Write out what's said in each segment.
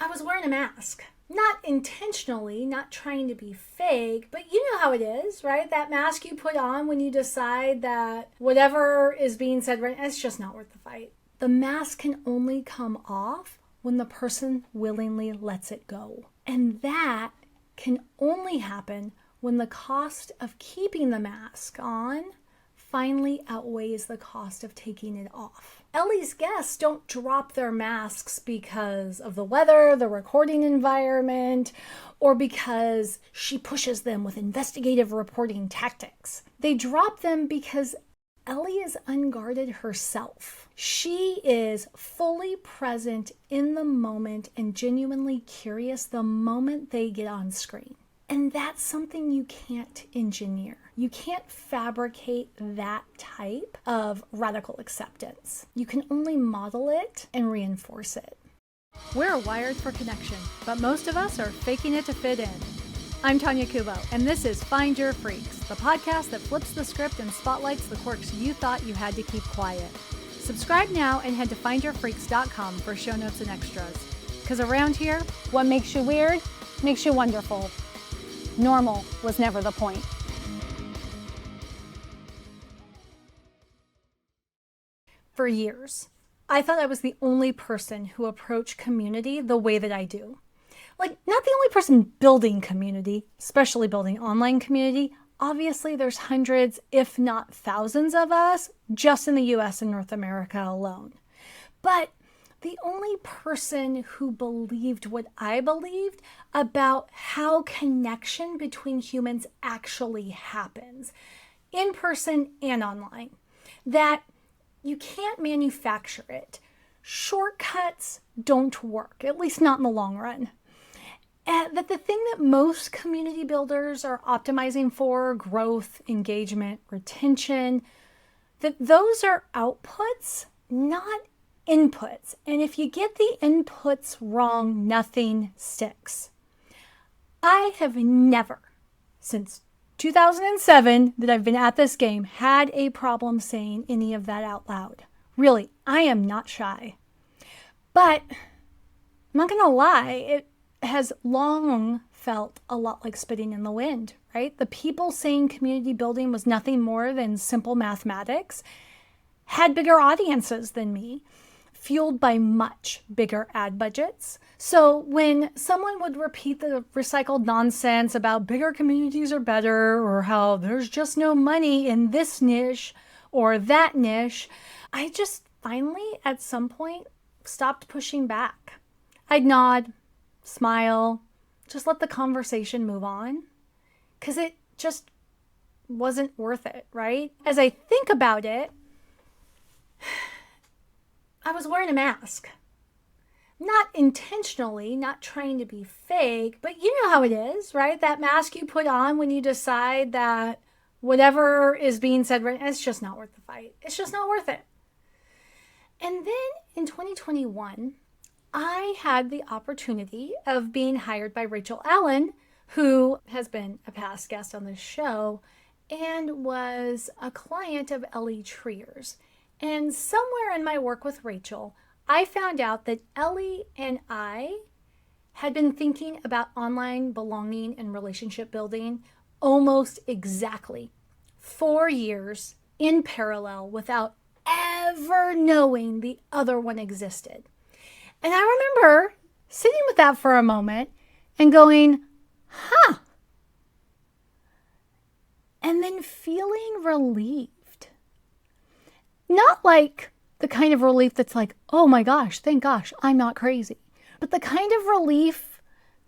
I was wearing a mask. Not intentionally, not trying to be fake, but you know how it is, right? That mask you put on when you decide that whatever is being said right now, it's just not worth the fight. The mask can only come off when the person willingly lets it go. And that can only happen when the cost of keeping the mask on finally outweighs the cost of taking it off. Ellie's guests don't drop their masks because of the weather, the recording environment, or because she pushes them with investigative reporting tactics. They drop them because Ellie is unguarded herself. She is fully present in the moment and genuinely curious the moment they get on screen. And that's something you can't engineer. You can't fabricate that type of radical acceptance. You can only model it and reinforce it. We're wired for connection, but most of us are faking it to fit in. I'm Tonya Kubo, and this is Find Your Freaks, the podcast that flips the script and spotlights the quirks you thought you had to keep quiet. Subscribe now and head to findyourfreaks.com for show notes and extras. Because around here, what makes you weird makes you wonderful. Normal was never the point. For years, I thought I was the only person who approached community the way that I do. Like, not the only person building community, especially building online community. Obviously, there's hundreds, if not thousands of us, just in the US and North America alone. But the only person who believed what I believed about how connection between humans actually happens, in person and online. That you can't manufacture it. Shortcuts don't work, at least not in the long run. And that the thing that most community builders are optimizing for, growth, engagement, retention, that those are outputs, not inputs. And if you get the inputs wrong, nothing sticks. I have never, since 2007 that I've been at this game, had a problem saying any of that out loud. Really, I am not shy. But I'm not going to lie, it has long felt a lot like spitting in the wind, right? The people saying community building was nothing more than simple mathematics had bigger audiences than me, fueled by much bigger ad budgets. So when someone would repeat the recycled nonsense about bigger communities are better, or how there's just no money in this niche or that niche, I just finally at some point stopped pushing back. I'd nod, smile, just let the conversation move on, because it just wasn't worth it, right? As I think about it, I was wearing a mask. Not intentionally, not trying to be fake, but you know how it is, right? That mask you put on when you decide that whatever is being said right now, it's just not worth the fight. It's just not worth it. And then in 2021, I had the opportunity of being hired by Rachel Allen, who has been a past guest on this show and was a client of Ellie Trier's. And somewhere in my work with Rachel, I found out that Ellie and I had been thinking about online belonging and relationship building almost exactly 4 years in parallel without ever knowing the other one existed. And I remember sitting with that for a moment and going, huh. And then feeling relieved. Not like the kind of relief that's like, oh my gosh, thank gosh, I'm not crazy. But the kind of relief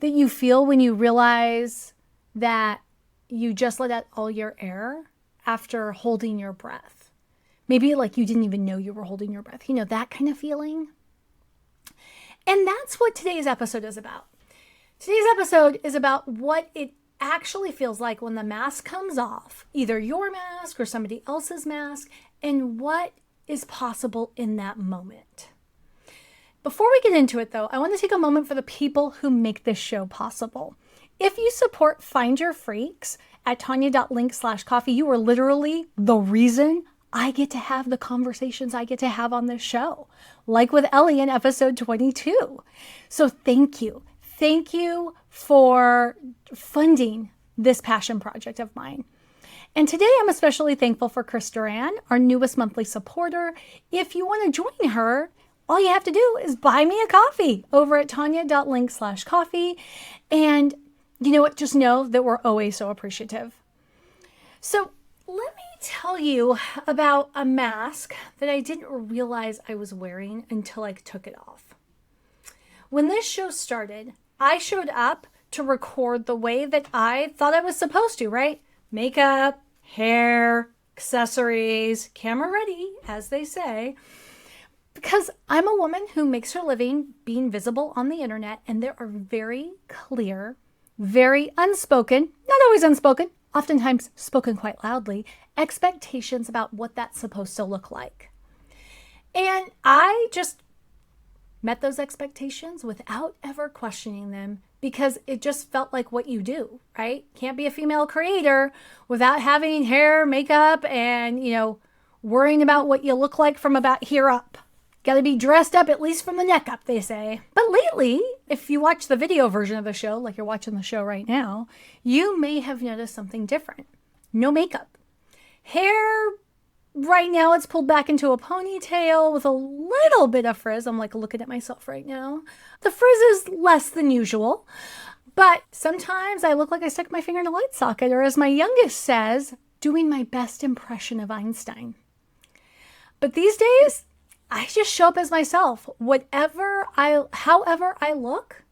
that you feel when you realize that you just let out all your air after holding your breath. Maybe like you didn't even know you were holding your breath. You know, that kind of feeling. And that's what today's episode is about. Today's episode is about what it actually feels like when the mask comes off, either your mask or somebody else's mask, and what is possible in that moment. Before we get into it, though, I want to take a moment for the people who make this show possible. If you support Find Your Freaks at tonya.link/coffee, you are literally the reason I get to have the conversations I get to have on this show, like with Ellie in episode 22. So thank you. Thank you for funding this passion project of mine. And today I'm especially thankful for Chris Duran, our newest monthly supporter. If you want to join her, all you have to do is buy me a coffee over at tonya.link/coffee. And you know what? Just know that we're always so appreciative. So let me tell you about a mask that I didn't realize I was wearing until I took it off. When this show started, I showed up to record the way that I thought I was supposed to, right? Makeup, hair, accessories, camera ready, as they say. Because I'm a woman who makes her living being visible on the internet, and there are very clear, very unspoken, not always unspoken, oftentimes spoken quite loudly, expectations about what that's supposed to look like. And I just met those expectations without ever questioning them because it just felt like what you do, right? Can't be a female creator without having hair, makeup, and, worrying about what you look like from about here up. Got to be dressed up at least from the neck up, they say. But lately, if you watch the video version of the show, like you're watching the show right now, you may have noticed something different. No makeup. Hair, right now it's pulled back into a ponytail with a little bit of frizz. I'm like looking at myself right now. The frizz is less than usual, but sometimes I look like I stuck my finger in a light socket, or as my youngest says, doing my best impression of Einstein. But these days, I just show up as myself. However I look,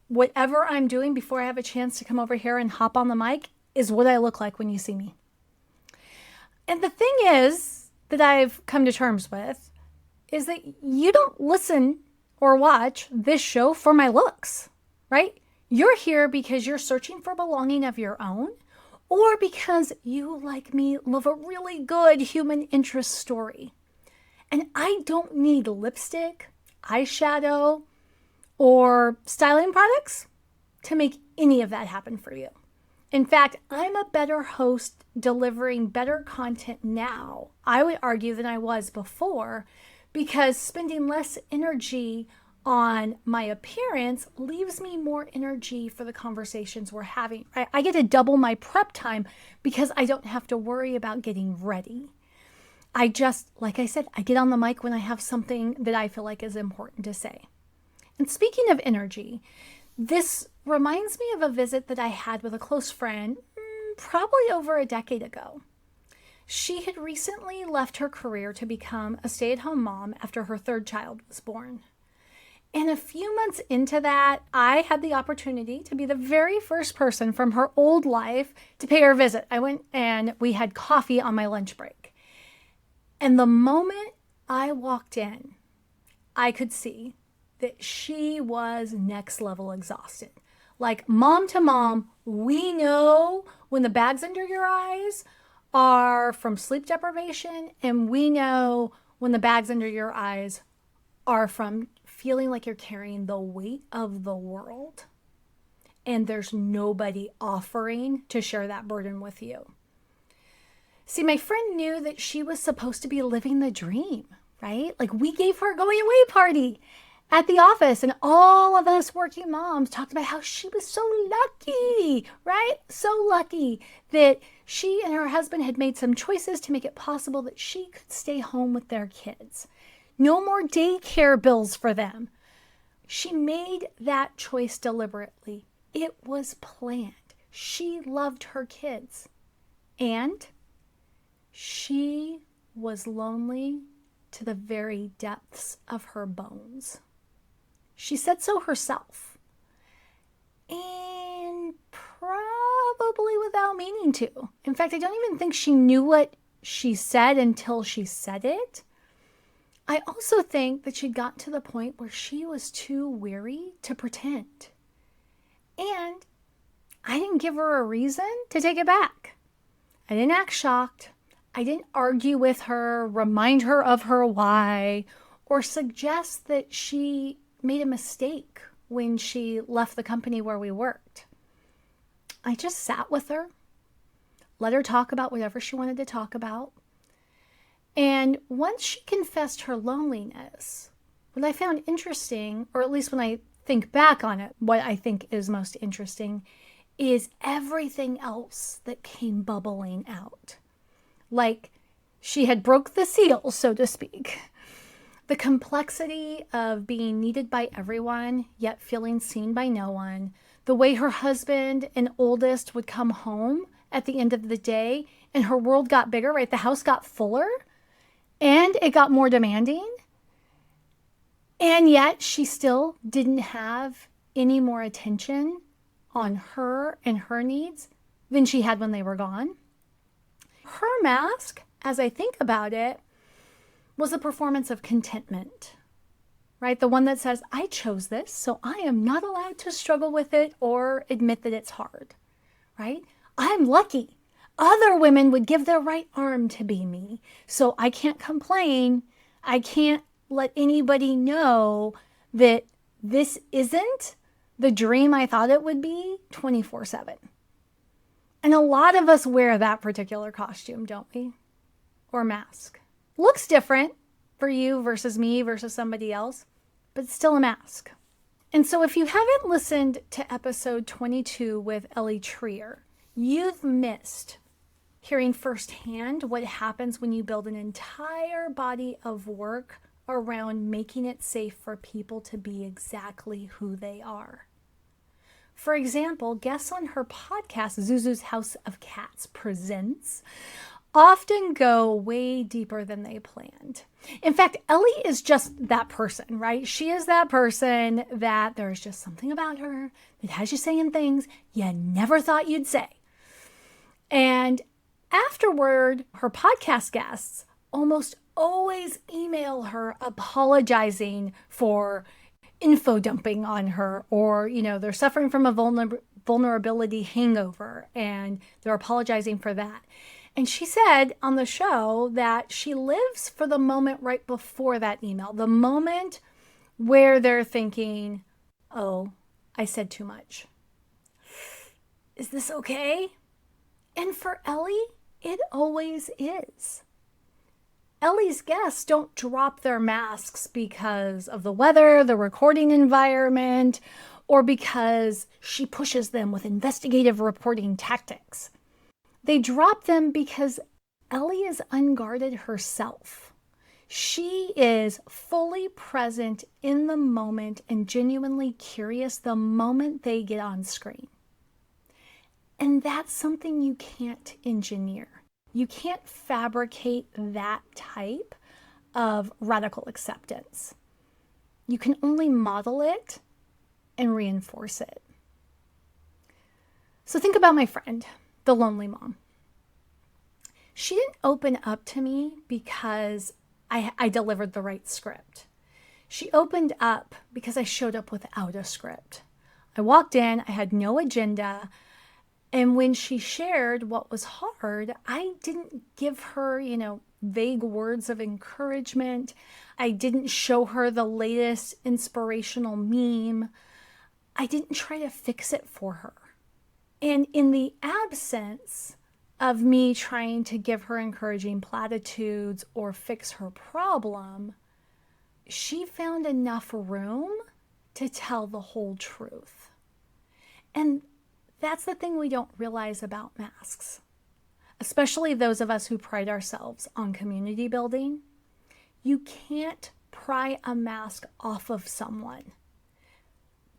whatever I'm doing before I have a chance to come over here and hop on the mic is what I look like when you see me. And the thing is that I've come to terms with is that you don't listen or watch this show for my looks, right? You're here because you're searching for belonging of your own, or because you, like me, love a really good human interest story. And I don't need lipstick, eyeshadow, or styling products to make any of that happen for you. In fact, I'm a better host delivering better content now, I would argue, than I was before, because spending less energy on my appearance leaves me more energy for the conversations we're having. I get to double my prep time because I don't have to worry about getting ready. Like I said, I get on the mic when I have something that I feel like is important to say. And speaking of energy, this reminds me of a visit that I had with a close friend, probably over a decade ago. She had recently left her career to become a stay-at-home mom after her third child was born. And a few months into that, I had the opportunity to be the very first person from her old life to pay her a visit. I went and we had coffee on my lunch break. And the moment I walked in, I could see that she was next level exhausted. Like, mom to mom, we know when the bags under your eyes are from sleep deprivation, and we know when the bags under your eyes are from feeling like you're carrying the weight of the world, and there's nobody offering to share that burden with you. See, my friend knew that she was supposed to be living the dream, right? Like, we gave her a going away party at the office, and all of us working moms talked about how she was so lucky, right? So lucky that she and her husband had made some choices to make it possible that she could stay home with their kids. No more daycare bills for them. She made that choice deliberately. It was planned. She loved her kids. And she was lonely to the very depths of her bones. She said so herself. And probably without meaning to. In fact, I don't even think she knew what she said until she said it. I also think that she'd gotten to the point where she was too weary to pretend. And I didn't give her a reason to take it back. I didn't act shocked. I didn't argue with her, remind her of her why, or suggest that she made a mistake when she left the company where we worked. I just sat with her, let her talk about whatever she wanted to talk about, And once she confessed her loneliness, what I found interesting, or at least when I think back on it, what I think is most interesting is everything else that came bubbling out. Like she had broke the seal, so to speak. The complexity of being needed by everyone, yet feeling seen by no one. The way her husband and oldest would come home at the end of the day and her world got bigger, right? The house got fuller and it got more demanding. And yet she still didn't have any more attention on her and her needs than she had when they were gone. Her mask, as I think about it, was a performance of contentment, right? The one that says, I chose this, so I am not allowed to struggle with it or admit that it's hard, right? I'm lucky. Other women would give their right arm to be me, so I can't complain. I can't let anybody know that this isn't the dream I thought it would be 24/7. And a lot of us wear that particular costume, don't we? Or mask. Looks different for you versus me versus somebody else, but it's still a mask. And so if you haven't listened to episode 22 with Ellie Trier, you've missed hearing firsthand what happens when you build an entire body of work around making it safe for people to be exactly who they are. For example, guests on her podcast, Zuzu's House of Cats Presents, often go way deeper than they planned. In fact, Ellie is just that person, right? She is that person that there's just something about her that has you saying things you never thought you'd say. And afterward, her podcast guests almost always email her apologizing for info dumping on her, or, they're suffering from a vulnerability hangover and they're apologizing for that. And she said on the show that she lives for the moment right before that email, the moment where they're thinking, oh, I said too much. Is this okay? And for Ellie, it always is. Ellie's guests don't drop their masks because of the weather, the recording environment, or because she pushes them with investigative reporting tactics. They drop them because Ellie is unguarded herself. She is fully present in the moment and genuinely curious the moment they get on screen. And that's something you can't engineer. You can't fabricate that type of radical acceptance. You can only model it and reinforce it. So think about my friend, the lonely mom. She didn't open up to me because I delivered the right script. She opened up because I showed up without a script. I walked in, I had no agenda. And when she shared what was hard, I didn't give her, vague words of encouragement. I didn't show her the latest inspirational meme. I didn't try to fix it for her. And in the absence of me trying to give her encouraging platitudes or fix her problem, she found enough room to tell the whole truth. And that's the thing we don't realize about masks, especially those of us who pride ourselves on community building. You can't pry a mask off of someone.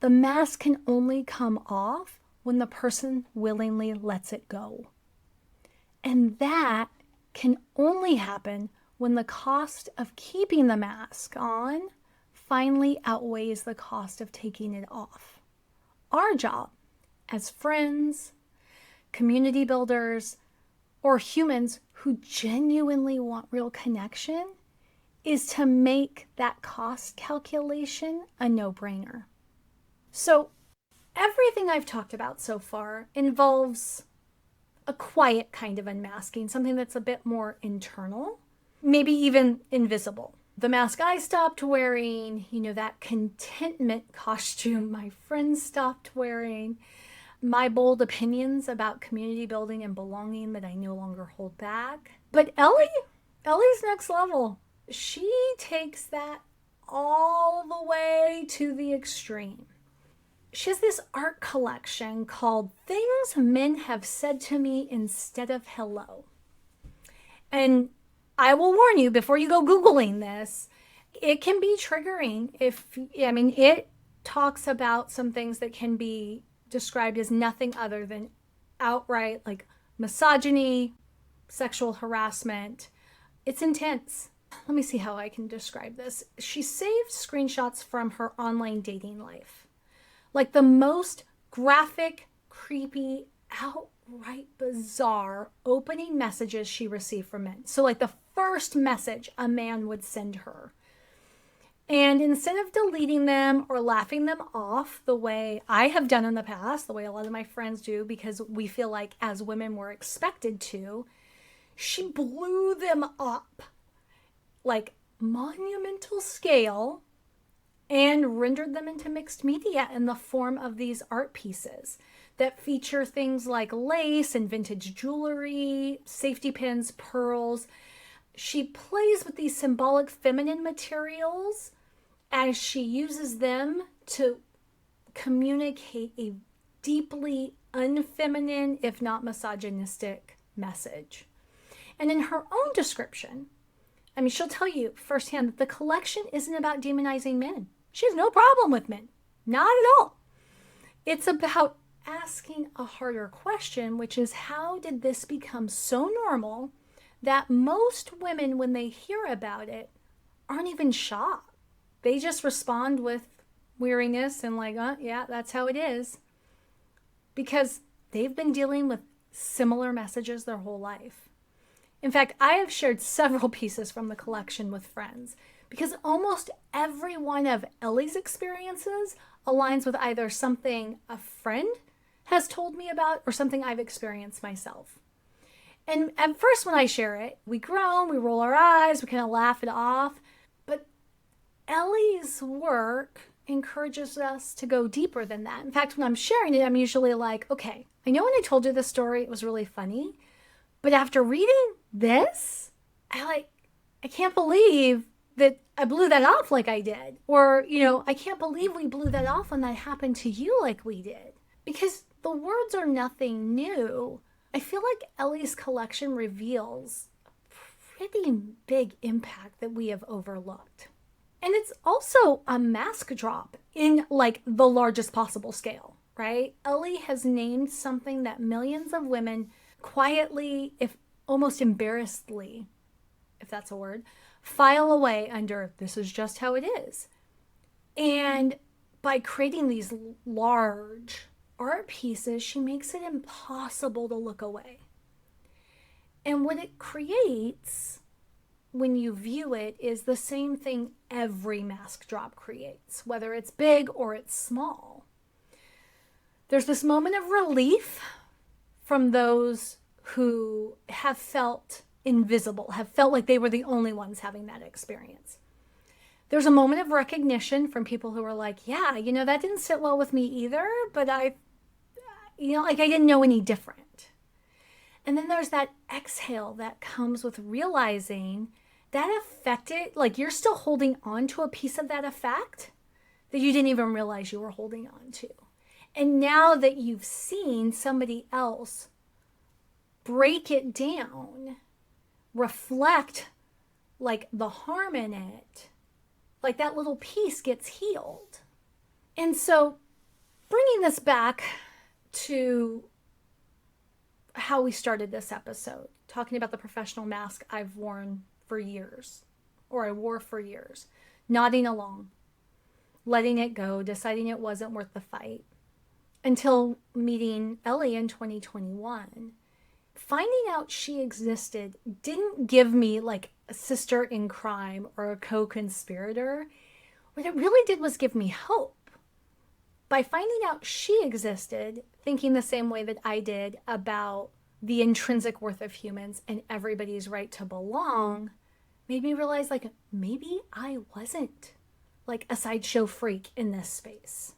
The mask can only come off when the person willingly lets it go. And that can only happen when the cost of keeping the mask on finally outweighs the cost of taking it off. Our job as friends, community builders, or humans who genuinely want real connection is to make that cost calculation a no-brainer. So everything I've talked about so far involves a quiet kind of unmasking, something that's a bit more internal, maybe even invisible. The mask I stopped wearing, that contentment costume my friends stopped wearing, my bold opinions about community building and belonging that I no longer hold back. But Ellie, Ellie's next level. She takes that all the way to the extreme. She has this art collection called Things Men Have Said to Me Instead of Hello. And I will warn you before you go Googling this, it can be triggering it talks about some things that can be described as nothing other than outright like misogyny, sexual harassment. It's intense. Let me see how I can describe this. She saved screenshots from her online dating life. Like the most graphic, creepy, outright bizarre opening messages she received from men. So like the first message a man would send her. And instead of deleting them or laughing them off the way I have done in the past, the way a lot of my friends do, because we feel like as women we're expected to, she blew them up like monumental scale and rendered them into mixed media in the form of these art pieces that feature things like lace and vintage jewelry, safety pins, pearls. She plays with these symbolic feminine materials as she uses them to communicate a deeply unfeminine, if not misogynistic, message. And in her own description, she'll tell you firsthand that the collection isn't about demonizing men. She has no problem with men. Not at all. It's about asking a harder question, which is how did this become so normal that most women, when they hear about it, aren't even shocked. They just respond with weariness and like, yeah, that's how it is. Because they've been dealing with similar messages their whole life. In fact, I have shared several pieces from the collection with friends because almost every one of Ellie's experiences aligns with either something a friend has told me about or something I've experienced myself. And at first when I share it, we groan, we roll our eyes, we kind of laugh it off. But Ellie's work encourages us to go deeper than that. In fact, when I'm sharing it, I'm usually like, okay, I know when I told you this story, it was really funny. But after reading this, I can't believe that I blew that off like I did. Or, I can't believe we blew that off when that happened to you like we did. Because the words are nothing new. I feel like Ellie's collection reveals a pretty big impact that we have overlooked. And it's also a mask drop in like the largest possible scale, right? Ellie has named something that millions of women quietly, if almost embarrassedly, if that's a word, file away under this is just how it is. And by creating these large art pieces, she makes it impossible to look away. And what it creates when you view it is the same thing every mask drop creates, whether it's big or it's small. There's this moment of relief from those who have felt invisible, have felt like they were the only ones having that experience. There's a moment of recognition from people who are like, yeah, that didn't sit well with me either, but I didn't know any different. And then there's that exhale that comes with realizing that affected, like you're still holding on to a piece of that effect that you didn't even realize you were holding on to. And now that you've seen somebody else break it down, reflect like the harm in it, like that little piece gets healed. And so bringing this back to how we started this episode, talking about the professional mask I've worn for years, or I wore for years, nodding along, letting it go, deciding it wasn't worth the fight, until meeting Ellie in 2021. Finding out she existed didn't give me like a sister in crime or a co-conspirator. What it really did was give me hope. By finding out she existed, thinking the same way that I did about the intrinsic worth of humans and everybody's right to belong, made me realize like maybe I wasn't like a sideshow freak in this space.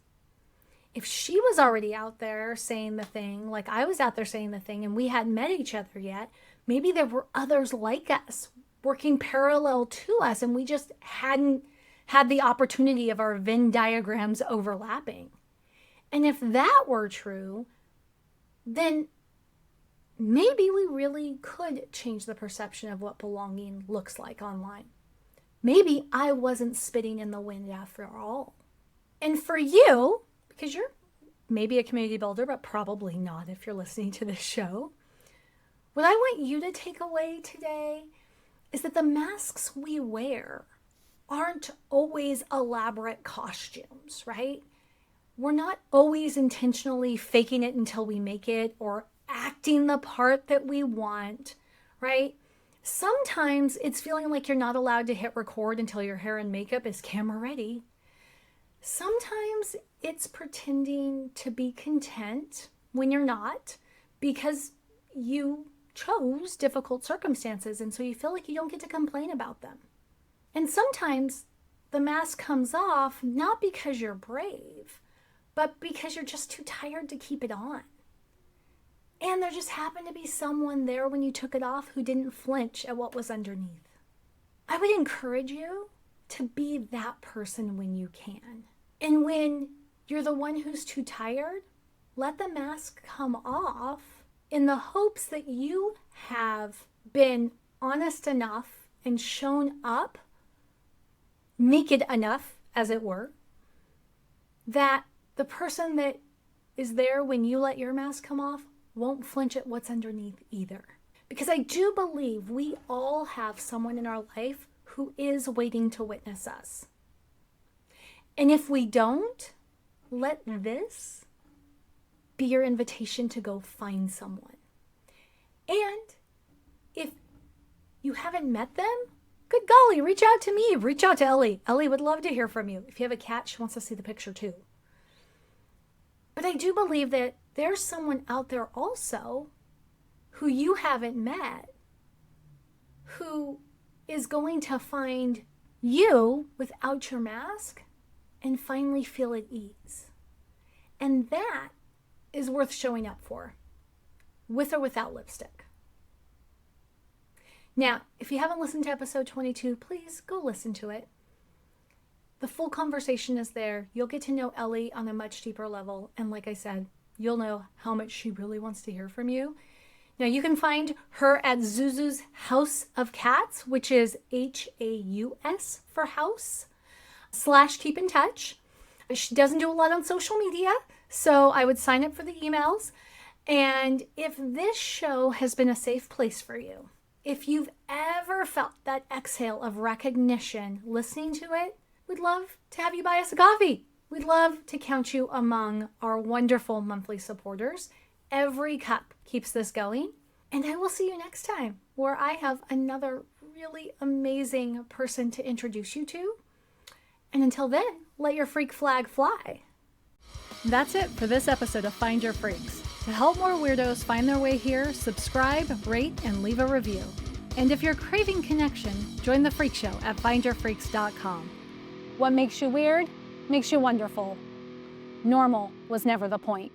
If she was already out there saying the thing, like I was out there saying the thing, and we hadn't met each other yet, maybe there were others like us working parallel to us, and we just hadn't had the opportunity of our Venn diagrams overlapping. And if that were true, then maybe we really could change the perception of what belonging looks like online. Maybe I wasn't spitting in the wind after all. And for you, because you're maybe a community builder, but probably not if you're listening to this show, what I want you to take away today is that the masks we wear aren't always elaborate costumes, right? We're not always intentionally faking it until we make it or acting the part that we want, right? Sometimes it's feeling like you're not allowed to hit record until your hair and makeup is camera ready. Sometimes it's pretending to be content when you're not because you chose difficult circumstances, and so you feel like you don't get to complain about them. And sometimes the mask comes off not because you're brave, but because you're just too tired to keep it on. And there just happened to be someone there when you took it off who didn't flinch at what was underneath. I would encourage you to be that person when you can. And when you're the one who's too tired, let the mask come off in the hopes that you have been honest enough and shown up naked enough, as it were, that the person that is there when you let your mask come off won't flinch at what's underneath either. Because I do believe we all have someone in our life who is waiting to witness us. And if we don't, let this be your invitation to go find someone. And if you haven't met them, good golly, reach out to me. Reach out to Ellie. Ellie would love to hear from you. If you have a cat, she wants to see the picture too. But I do believe that there's someone out there also who you haven't met who is going to find you without your mask and finally feel at ease. And that is worth showing up for, with or without lipstick. Now, if you haven't listened to episode 22, please go listen to it. The full conversation is there. You'll get to know Ellie on a much deeper level. And like I said, you'll know how much she really wants to hear from you. Now, you can find her at Zuzu's House of Cats, which is HAUS for house, /keep in touch. She doesn't do a lot on social media, so I would sign up for the emails. And if this show has been a safe place for you, if you've ever felt that exhale of recognition listening to it, we'd love to have you buy us a coffee. We'd love to count you among our wonderful monthly supporters. Every cup keeps this going. And I will see you next time, where I have another really amazing person to introduce you to. And until then, let your freak flag fly. That's it for this episode of Find Your Freaks. To help more weirdos find their way here, subscribe, rate, and leave a review. And if you're craving connection, join the Freak Show at findyourfreaks.com. What makes you weird makes you wonderful. Normal was never the point.